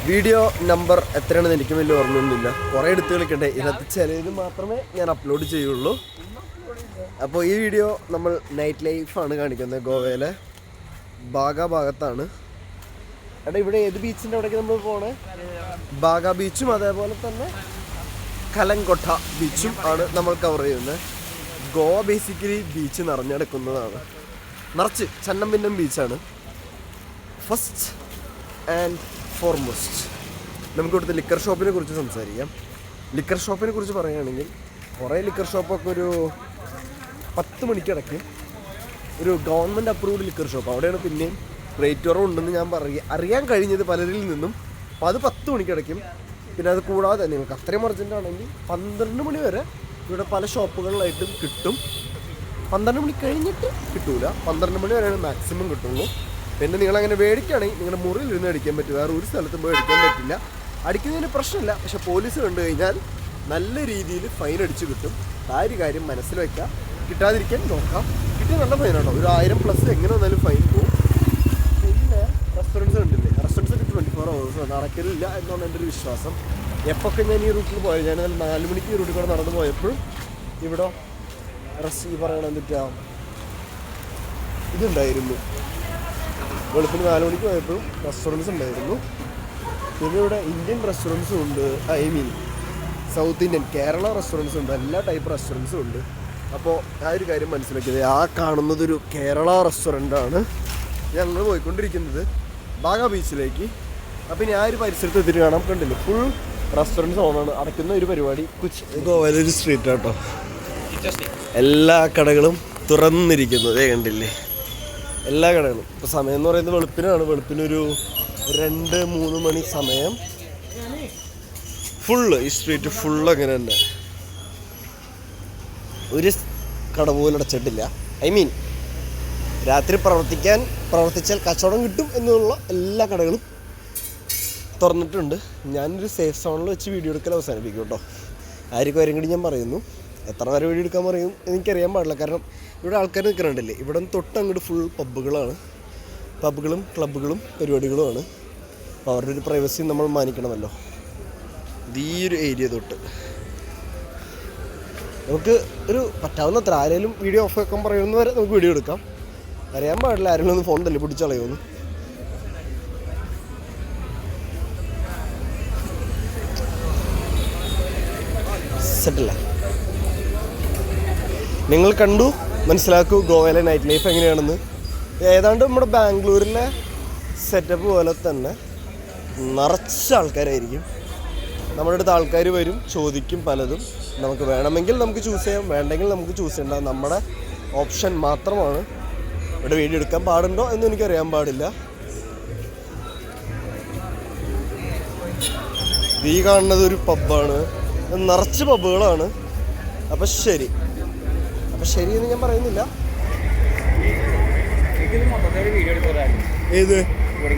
Video number എത്രയാണെന്ന് എനിക്ക് വലിയ ഓർമ്മയൊന്നുമില്ല. കുറേ എടുത്ത് കളിക്കട്ടെ, ഇതിനകത്ത് ചിലത് മാത്രമേ ഞാൻ അപ്ലോഡ് ചെയ്യുള്ളൂ. അപ്പോൾ ഈ വീഡിയോ നമ്മൾ നൈറ്റ് ലൈഫാണ് കാണിക്കുന്നത്. ഗോവയിലെ ഭാഗത്താണ്. എടാ, ഇവിടെ ഏത് ബീച്ചിൻ്റെ അവിടേക്ക് നമ്മൾ പോണേ? ബാഗ ബീച്ചും അതേപോലെ തന്നെ കലങ്കോട്ട ബീച്ചും ആണ് നമ്മൾ കവർ ചെയ്യുന്നത്. ഗോവ ബേസിക്കലി ബീച്ച് നിറഞ്ഞെടുക്കുന്നതാണ്. നിറച്ച് ചന്നം പിന്നം ബീച്ചാണ്. ഫസ്റ്റ് ആൻഡ് ഫോർമോസ്റ്റ് നമുക്ക് ഇവിടുത്തെ ലിക്കർ ഷോപ്പിനെ കുറിച്ച് സംസാരിക്കാം. ലിക്കർ ഷോപ്പിനെ കുറിച്ച് പറയുകയാണെങ്കിൽ കുറേ ലിക്കർ ഷോപ്പൊക്കെ ഒരു 10 മണിക്കിടയ്ക്ക് ഒരു ഗവൺമെൻറ് അപ്രൂവ്ഡ് ലിക്കർ ഷോപ്പ്, അവിടെയാണ് പിന്നെയും റേറ്റ് കുറവുണ്ടെന്ന് ഞാൻ അറിയാൻ കഴിഞ്ഞത് പലരിൽ നിന്നും. അപ്പോൾ അത് 10 മണിക്കിടയ്ക്കും. പിന്നെ അത് കൂടാതെ തന്നെ നിങ്ങൾക്ക് അത്രയും അർജൻറ്റ് ആണെങ്കിൽ 12 മണി വരെ ഇവിടെ പല ഷോപ്പുകളിലായിട്ടും കിട്ടും. 12 മണി കഴിഞ്ഞിട്ട് കിട്ടൂല, 12 മണി വരെയാണ് മാക്സിമം കിട്ടുള്ളൂ. പിന്നെ നിങ്ങളങ്ങനെ മേടിക്കുകയാണെങ്കിൽ നിങ്ങളുടെ മുറിയിലിരുന്ന് അടിക്കാൻ പറ്റും, വേറെ ഒരു സ്ഥലത്തും പോയി അടിക്കാൻ പറ്റില്ല. അടിക്കുന്നതിന് പ്രശ്നമില്ല, പക്ഷെ പോലീസ് കണ്ടു കഴിഞ്ഞാൽ നല്ല രീതിയിൽ ഫൈൻ അടിച്ച് കിട്ടും. കാര്യം മനസ്സിൽ വയ്ക്കുക, കിട്ടാതിരിക്കാൻ നോക്കാം. കിട്ടിയ നല്ല ഫൈനാണോ, ഒരു 1000+ എങ്ങനെ വന്നാലും ഫൈൻ പോകും. പിന്നെ റെസ്റ്റോറൻറ്റ്സ് കണ്ടില്ലേ, റെസ്റ്റോറൻറ്റ്സ് 24 hours നടക്കലില്ല എന്നാണ് എൻ്റെ ഒരു വിശ്വാസം. എപ്പോഴൊക്കെ ഞാൻ ഈ റൂട്ടിൽ പോയത്, ഞാൻ 4 മണിക്ക് ഈ റൂട്ടിൽ കൂടെ നടന്നു പോയപ്പോഴും ഇവിടെ ഈ പറയണ എന്തിട്ടാ ഇതുണ്ടായിരുന്നു. വെളുപ്പിന് 4 മണിക്ക് പോയപ്പോഴും റെസ്റ്റോറൻറ്റ്സ് ഉണ്ടായിരുന്നു. പിന്നെ ഇവിടെ ഇന്ത്യൻ റെസ്റ്റോറൻറ്റ്സും ഉണ്ട്, സൗത്ത് ഇന്ത്യൻ, കേരള റെസ്റ്റോറൻറ്റ്സും ഉണ്ട്, എല്ലാ ടൈപ്പ് റെസ്റ്റോറൻറ്റ്സും ഉണ്ട്. അപ്പോൾ ആ ഒരു കാര്യം മനസ്സിലാക്കിയത്, ആ കാണുന്നതൊരു കേരള റെസ്റ്റോറൻ്റാണ്. ഞങ്ങൾ പോയിക്കൊണ്ടിരിക്കുന്നത് ബാഗ ബീച്ചിലേക്ക്. അപ്പോൾ ഇനി ആ ഒരു പരിസരത്ത് എത്തിയിട്ട് കാണാൻ കണ്ടില്ല, ഫുൾ റെസ്റ്റോറൻറ്റ്സ് ഓണാണ്. അടയ്ക്കുന്ന ഒരു പരിപാടി ഗോവയിലൊരു സ്ട്രീറ്റ് ആട്ടോ. എല്ലാ കടകളും തുറന്നിരിക്കുന്നത് കണ്ടില്ലേ, എല്ലാ കടകളും. ഇപ്പോൾ സമയം എന്ന് പറയുന്നത് വെളുപ്പിനാണ്. വെളുപ്പിനൊരു 2-3 മണി സമയം. ഫുള്ള് ഈ സ്ട്രീറ്റ് ഫുള്ള് അങ്ങനെ തന്നെ, ഒരു കട പോലും അടച്ചിട്ടില്ല. രാത്രി പ്രവർത്തിച്ചാൽ കച്ചവടം കിട്ടും എന്നുള്ള എല്ലാ കടകളും തുറന്നിട്ടുണ്ട്. ഞാനൊരു സേഫ് സോണിൽ വെച്ച് വീഡിയോ എടുക്കൽ അവസാനിപ്പിക്കും കേട്ടോ. ആർക്കും വരും കൂടി ഞാൻ പറയുന്നു. എത്ര വരെ വീഡിയോ എടുക്കാൻ പറയും എനിക്കറിയാൻ പാടില്ല, കാരണം ഇവിടെ ആൾക്കാർ നിൽക്കുന്നുണ്ടല്ലേ. ഇവിടെ നിന്ന് തൊട്ടങ്ങോട്ട് ഫുൾ പബ്ബുകളും ക്ലബ്ബുകളും പരിപാടികളുമാണ്. അപ്പോൾ അവരുടെ ഒരു പ്രൈവസി നമ്മൾ മാനിക്കണമല്ലോ. ഈ ഒരു ഏരിയ തൊട്ട് നമുക്ക് ഒരു പറ്റാവുന്നത്ര ആരെങ്കിലും വീഡിയോ ഓഫ് ആക്കാൻ പറയുന്ന വരെ നമുക്ക് വീഡിയോ എടുക്കാം. അറിയാൻ പാടില്ല ആരെങ്കിലും ഒന്ന് ഫോൺ തല്ലി പിടിച്ച് കളയുമെന്ന്. സെറ്റല്ലേ, നിങ്ങൾ കണ്ടു മനസ്സിലാക്കൂ ഗോവയിലെ നൈറ്റ് ലൈഫ് എങ്ങനെയാണെന്ന്. ഏതാണ്ട് നമ്മുടെ ബാംഗ്ലൂരിലെ സെറ്റപ്പ് പോലെ തന്നെ നിറച്ച ആൾക്കാരായിരിക്കും. നമ്മുടെ അടുത്ത് ആൾക്കാർ വരും, ചോദിക്കും പലതും. നമുക്ക് വേണമെങ്കിൽ നമുക്ക് ചൂസ് ചെയ്യാം, വേണ്ടെങ്കിൽ നമുക്ക് ചൂസ് ചെയ്യണ്ട. നമ്മുടെ ഓപ്ഷൻ മാത്രമാണ്. ഇവിടെ വീഡിയോ എടുക്കാൻ പാടുണ്ടോ എന്ന് എനിക്കറിയാൻ പാടില്ല. ഈ കാണുന്നത് ഒരു പബ്ബാണ്, നിറച്ച് പബ്ബുകളാണ്. അപ്പം ശരി എന്ന് ഞാൻ പറയുന്നില്ല. ഏത്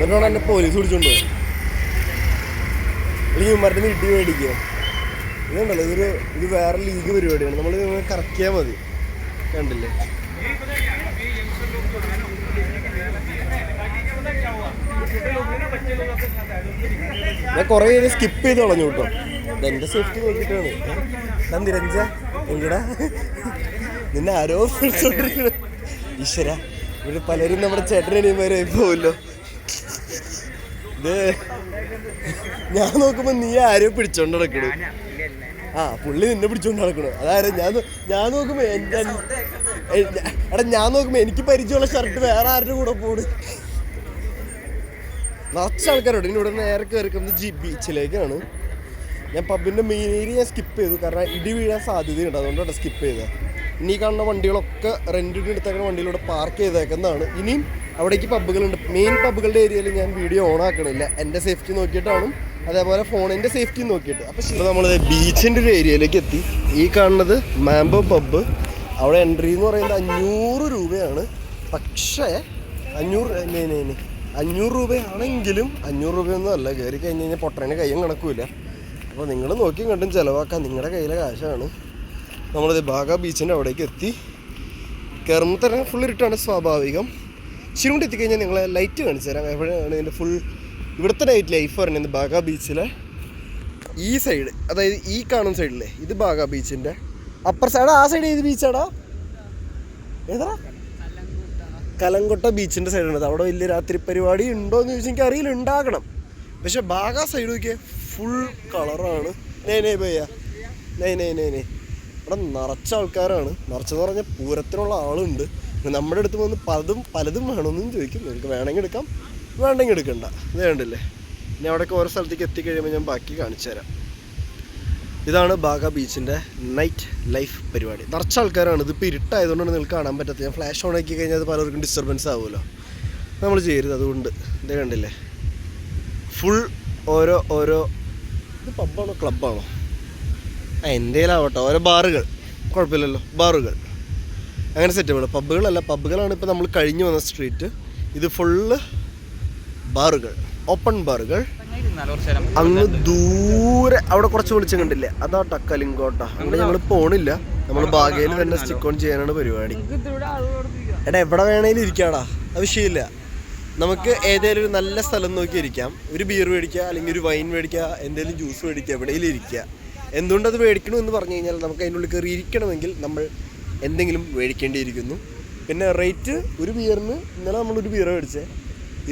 എന്നിട്ടാണ് എന്നെ പോലീസ് പിടിച്ചോണ്ട് പോയത്. അല്ലെങ്കിൽ മരുന്ന് ഇടി മേടിക്കുക. ഇതുണ്ടല്ലോ, ഇത് വേറെ ലീഗ് പരിപാടിയാണ്. നമ്മൾ കറക്കിയാൽ മതി. കണ്ടില്ലേ, ഞാൻ കുറേ പേര് സ്കിപ്പ് ചെയ്ത് കളഞ്ഞു കേട്ടോ. എൻ്റെ സേഫ്റ്റി നോക്കിയിട്ടാണ്. ഞാൻ നിരഞ്ജ എങ്കടാ നിന്നെ ആരോ വിളിച്ചോണ്ടിരിക്കുന്നത്. ഈശ്വര, ഇവിടെ പലരും നമ്മുടെ ചേട്ടനനിയന്മാരായി പോവല്ലോ. ഇത് ഞാൻ നോക്കുമ്പോൾ നീ ആരോ പിടിച്ചോണ്ട് നടക്കണു. പുള്ളി നിന്നെ പിടിച്ചോണ്ട് നടക്കണു. അതായത് ഞാൻ നോക്കുമ്പോൾ ഞാൻ നോക്കുമ്പോൾ എനിക്ക് പരിചയമുള്ള ഷർട്ട് വേറെ ആരുടെ കൂടെ പോണ്. നിറച്ച ആൾക്കാരുണ്ട്. ഇനി ഇവിടെ നേരെ കയറിക്കുന്നത് ബീച്ചിലേക്കാണ്. ഞാൻ പബ്ബിൻ്റെ മെയിൻ ഏരിയ ഞാൻ സ്കിപ്പ് ചെയ്തു, കാരണം ഇടി വീഴാൻ സാധ്യതയുണ്ട്. അതുകൊണ്ടാണ് സ്കിപ്പ് ചെയ്തത്. ഇനി കാണുന്ന വണ്ടികളൊക്കെ റെൻറ്റിന് എടുത്തേക്കുന്ന വണ്ടിയിലൂടെ പാർക്ക് ചെയ്തേക്കുന്നതാണ്. ഇനിയും അവിടേക്ക് പബ്ബുകളുണ്ട്. മെയിൻ പബ്ബുകളുടെ ഏരിയയിൽ ഞാൻ വീഡിയോ ഓൺ ആക്കണില്ല, എൻ്റെ സേഫ്റ്റി നോക്കിയിട്ടാണ്, അതേപോലെ ഫോണിൻ്റെ സേഫ്റ്റി നോക്കിയിട്ട്. അപ്പോൾ ശരി, നമ്മൾ ബീച്ചിൻ്റെ ഒരു ഏരിയയിലേക്ക് എത്തി. ഈ കാണുന്നത് മാംബോ പബ്ബ്. അവിടെ എൻട്രി എന്ന് പറയുന്നത് 500 രൂപയാണ്. പക്ഷേ 500 രൂപയാണെങ്കിലും 500 രൂപയൊന്നും അല്ല. കയറി കഴിഞ്ഞ് കഴിഞ്ഞാൽ പൊട്ടേനെ കയ്യും കണക്കൂല. അപ്പോൾ നിങ്ങൾ നോക്കിയും കണ്ടും ചിലവാക്കാൻ നിങ്ങളുടെ കയ്യിലെ കാശാണ്. നമ്മളിത് ബാഗ ബീച്ചിൻ്റെ അവിടേക്ക് എത്തി. കയറുമ്പോൾ തന്നെ ഫുൾ ഇരുട്ടാണ്, സ്വാഭാവികം. ഇച്ചിരി കൊണ്ട് എത്തിക്കഴിഞ്ഞാൽ നിങ്ങളെ ലൈറ്റ് കാണിച്ചു തരാം. എവിടെയാണ് ഇതിൻ്റെ ഫുൾ ഇവിടുത്തെ നൈറ്റ് ലൈഫ് പറയുന്നത് ബാഗ ബീച്ചിലെ ഈ സൈഡ്, അതായത് ഈ കാണുന്ന സൈഡിലെ ഇത് ബാഗ ബീച്ചിൻ്റെ അപ്പർ സൈഡ്. ആ സൈഡ് ഏത് ബീച്ചാടാ? ഏതാ? കലങ്കോട്ട ബീച്ചിൻ്റെ സൈഡാണ്. അവിടെ വലിയ രാത്രി പരിപാടി ഉണ്ടോ എന്ന് ചോദിച്ചാൽ എനിക്ക് അറിയില്ല, ഉണ്ടാകണം. പക്ഷെ ബാഗ സൈഡ് നോക്കിയാൽ ഫുൾ കളറാണ്. നേ ഭയ്യ നേ ഇവിടെ നിറച്ച ആൾക്കാരാണ്. നിറച്ചെന്ന് പറഞ്ഞാൽ പൂരത്തിനുള്ള ആളുണ്ട്. നമ്മുടെ അടുത്ത് വന്ന് പലതും വേണമെന്നും ചോദിക്കും. നിങ്ങൾക്ക് വേണമെങ്കിൽ എടുക്കാം, വേണ്ടെങ്കിൽ എടുക്കണ്ട. ഇത് വേണ്ടില്ലേ? ഇനി അവിടെയൊക്കെ ഓരോ സ്ഥലത്തേക്ക് എത്തിക്കഴിയുമ്പോൾ ഞാൻ ബാക്കി കാണിച്ചു തരാം. ഇതാണ് ബാഗ ബീച്ചിൻ്റെ നൈറ്റ് ലൈഫ് പരിപാടി. നിറച്ച ആൾക്കാരാണ്. ഇതിപ്പോൾ ഇരുട്ടായതുകൊണ്ടാണ് നിങ്ങൾക്ക് കാണാൻ പറ്റാത്തത്. ഞാൻ ഫ്ലാഷ് ഓൺ ആക്കി കഴിഞ്ഞാൽ അത് പലർക്കും ഡിസ്റ്റർബൻസ് ആവുമല്ലോ, നമ്മൾ ചെയ്യരുത്. അതുകൊണ്ട് ഇതേ കണ്ടില്ലേ, ഫുൾ ഓരോ ഇത് പബ്ബാണോ ക്ലബ്ബാണോ എന്തേലാവട്ടെ, ഓരോ ബാറുകൾ, കുഴപ്പമില്ലല്ലോ, ബാറുകൾ അങ്ങനെ സെറ്റപ്പുകൾ. പബ്ബുകളല്ല, പബ്ബുകളാണ് ഇപ്പോൾ നമ്മൾ കഴിഞ്ഞു വന്ന സ്ട്രീറ്റ്. ഇത് ഫുള്ള് ബാറുകൾ, ഓപ്പൺ ബാറുകൾ. അങ്ങ് ദൂരെ അവിടെ കുറച്ച് വിളിച്ചു കണ്ടില്ലേ, അതാ കലിങ്കോട്ട. അങ്ങനെ ഞങ്ങൾ പോണില്ല, നമ്മൾ ബാഗയിൽ തന്നെ സ്റ്റിക്ക് ഓൺ ചെയ്യാനാണ് പരിപാടി. എടാ എവിടെ വേണേലും ഇരിക്കാടാ, അത് വിഷയമില്ല. നമുക്ക് ഏതെങ്കിലും ഒരു നല്ല സ്ഥലം നോക്കി ഇരിക്കാം. ഒരു ബിയർ മേടിക്കുക, അല്ലെങ്കിൽ ഒരു വൈൻ മേടിക്കുക, എന്തെങ്കിലും ജ്യൂസ് മേടിക്കുക, എവിടെയെങ്കിലും ഇരിക്കുക. എന്തുകൊണ്ടത് മേടിക്കണമെന്ന് പറഞ്ഞു കഴിഞ്ഞാൽ നമുക്ക് അതിനുള്ളിൽ കയറി ഇരിക്കണമെങ്കിൽ നമ്മൾ എന്തെങ്കിലും മേടിക്കേണ്ടിയിരിക്കുന്നു. പിന്നെ റേറ്റ് ഒരു ബിയറിന്, ഇന്നലെ നമ്മളൊരു ബിയർ മേടിച്ചത്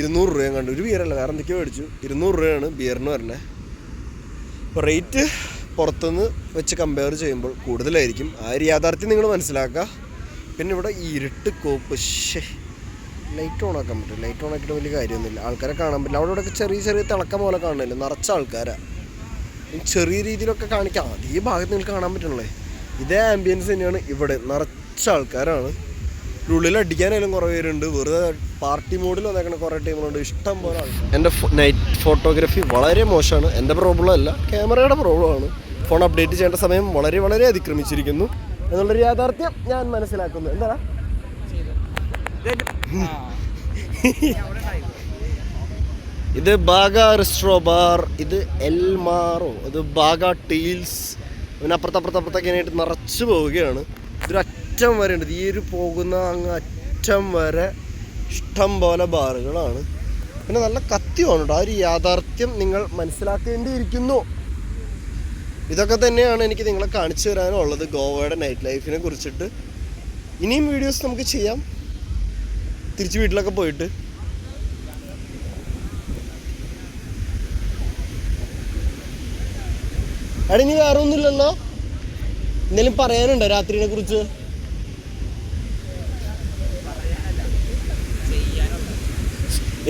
200 രൂപയും കണ്ടു. ഒരു ബിയറല്ല, വേറെ എന്തൊക്കെയോ മേടിച്ചു. 200 രൂപയാണ് ബിയറിന് വരണേ. അപ്പോൾ റേറ്റ് പുറത്തുനിന്ന് വെച്ച് കമ്പയർ ചെയ്യുമ്പോൾ കൂടുതലായിരിക്കും. ആ ഒരു യാഥാർത്ഥ്യം നിങ്ങൾ മനസ്സിലാക്കുക. പിന്നെ ഇവിടെ ഇരുട്ട് കോപ്പ്, ലൈറ്റ് ഓൺ ആക്കാൻ പറ്റും. ലൈറ്റ് ഓൺ ആക്കിയിട്ട് വലിയ കാര്യമൊന്നുമില്ല, ആൾക്കാരെ കാണാൻ പറ്റില്ല. അവിടെ ഇവിടെ ചെറിയ തിളക്കം പോലെ കാണുന്നില്ല, നിറച്ച ആൾക്കാരാണ്. ചെറിയ രീതിയിലൊക്കെ കാണിക്കാം, അതേ ഭാഗത്ത് നിങ്ങൾക്ക് കാണാൻ പറ്റണല്ലേ. ഇതേ ആംബിയൻസ് തന്നെയാണ് ഇവിടെ, നിറച്ച ആൾക്കാരാണ്. ഉള്ളിൽ അടിക്കാനായാലും കുറേ പേരുണ്ട്, വെറുതെ പാർട്ടി മോഡിൽ വന്നേക്കണ കുറേ ടീമുകളുണ്ട്, ഇഷ്ടം പോലെ ആൾക്കാർ. എൻ്റെ നൈറ്റ് ഫോട്ടോഗ്രാഫി വളരെ മോശമാണ്. എൻ്റെ പ്രോബ്ലം അല്ല, ക്യാമറയുടെ പ്രോബ്ലമാണ്. ഫോൺ അപ്ഡേറ്റ് ചെയ്യേണ്ട സമയം വളരെ അതിക്രമിച്ചിരിക്കുന്നു എന്നുള്ളൊരു യാഥാർത്ഥ്യം ഞാൻ മനസ്സിലാക്കുന്നു. എന്താ ഇത് ബാഗ റെസ്ട്രോ ബാർ, ഇത് എൽമാറോ, ഇത് ബാഗ ടീൽസ്. പിന്നെ അപ്പുറത്തൊക്കെ ആയിട്ട് നിറച്ച് പോവുകയാണ്. ഇതൊരു അറ്റം വരെ ഉണ്ട്, ഈ ഒരു പോകുന്ന അങ്ങ് അറ്റം വരെ ഇഷ്ടം പോലെ ബാറുകളാണ്. പിന്നെ നല്ല കത്തിയാണ് കേട്ടോ. ആ ഒരു യാഥാർത്ഥ്യം നിങ്ങൾ മനസ്സിലാക്കേണ്ടിയിരിക്കുന്നു. ഇതൊക്കെ തന്നെയാണ് എനിക്ക് നിങ്ങളെ കാണിച്ചു തരാനുള്ളത് ഗോവയുടെ നൈറ്റ് ലൈഫിനെ കുറിച്ചിട്ട്. ഇനിയും വീഡിയോസ് നമുക്ക് ചെയ്യാം, തിരിച്ച് വീട്ടിലൊക്കെ പോയിട്ട്. അവിടെ ഇനി വേറെ ഒന്നുമില്ലല്ലോ, എന്തെങ്കിലും പറയാനുണ്ടോ രാത്രിനെ കുറിച്ച്?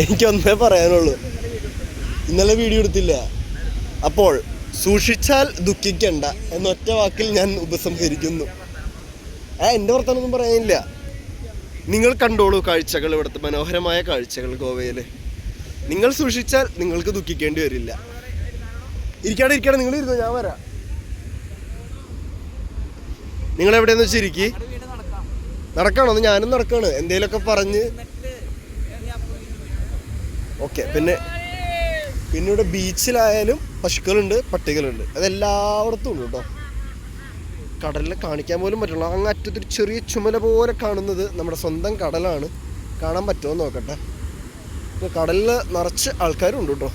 എനിക്കൊന്നേ പറയാനുള്ളൂ, ഇന്നലെ വീഡിയോ എടുത്തില്ല. അപ്പോൾ സൂക്ഷിച്ചാൽ ദുഃഖിക്കണ്ട എന്നൊറ്റ വാക്കിൽ ഞാൻ ഉപസംഹരിക്കുന്നു. എൻ്റെ വർത്തമാനമൊന്നും പറയാനില്ല. നിങ്ങൾ കണ്ടോളൂ കാഴ്ചകൾ, ഇവിടുത്തെ മനോഹരമായ കാഴ്ചകൾ ഗോവയിൽ. നിങ്ങൾ സൂക്ഷിച്ചാൽ നിങ്ങൾക്ക് ദുഃഖിക്കേണ്ടി വരില്ല. ഇരിക്കാടെ നിങ്ങൾ ഇരുന്നോ, ഞാൻ വരാം. നിങ്ങൾ എവിടെയെന്ന് വെച്ചാൽ ഇരിക്കി. നടക്കണോ? ഞാനും നടക്കാണ്, എന്തേലൊക്കെ പറഞ്ഞ്. ഓക്കെ. പിന്നെ ഇവിടെ ബീച്ചിലായാലും പശുക്കളുണ്ട്, പട്ടികളുണ്ട്, അതെല്ലായിടത്തും ഉണ്ട് കേട്ടോ. കടലിൽ കാണിക്കാൻ പോലും പറ്റുള്ളൂ. അങ്ങ് അറ്റത്തൊരു ചെറിയ ചുമല പോലെ കാണുന്നത് നമ്മുടെ സ്വന്തം കടലാണ്. കാണാൻ പറ്റുമോ നോക്കട്ടെ. കടലിൽ നിറച്ച് ആൾക്കാരുണ്ട് കേട്ടോ.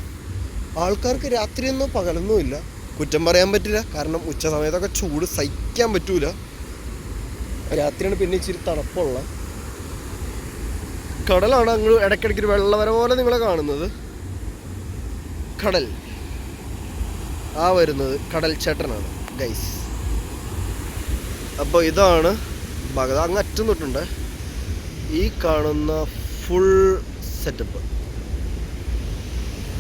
ആൾക്കാർക്ക് രാത്രിയൊന്നും പകലൊന്നും ഇല്ല, കുറ്റം പറയാൻ പറ്റില്ല. കാരണം ഉച്ച സമയത്തൊക്കെ ചൂട് സഹിക്കാൻ പറ്റൂല. രാത്രിയാണ് പിന്നെ ഇച്ചിരി തണുപ്പുള്ള കടലാണ്. അങ്ങ് ഇടയ്ക്കിടയ്ക്ക് വെള്ളവര പോലെ നിങ്ങളെ കാണുന്നത് കടൽ. ആ വരുന്നത് കടൽ ചേട്ടനാണ് ഗൈസ്. അപ്പോൾ ഇതാണ് ഭാഗം, അങ്ങ് അറ്റം തൊട്ടുണ്ട് ഈ കാണുന്ന ഫുൾ സെറ്റപ്പ്.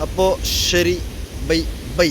അപ്പോൾ ശരി, ബൈ.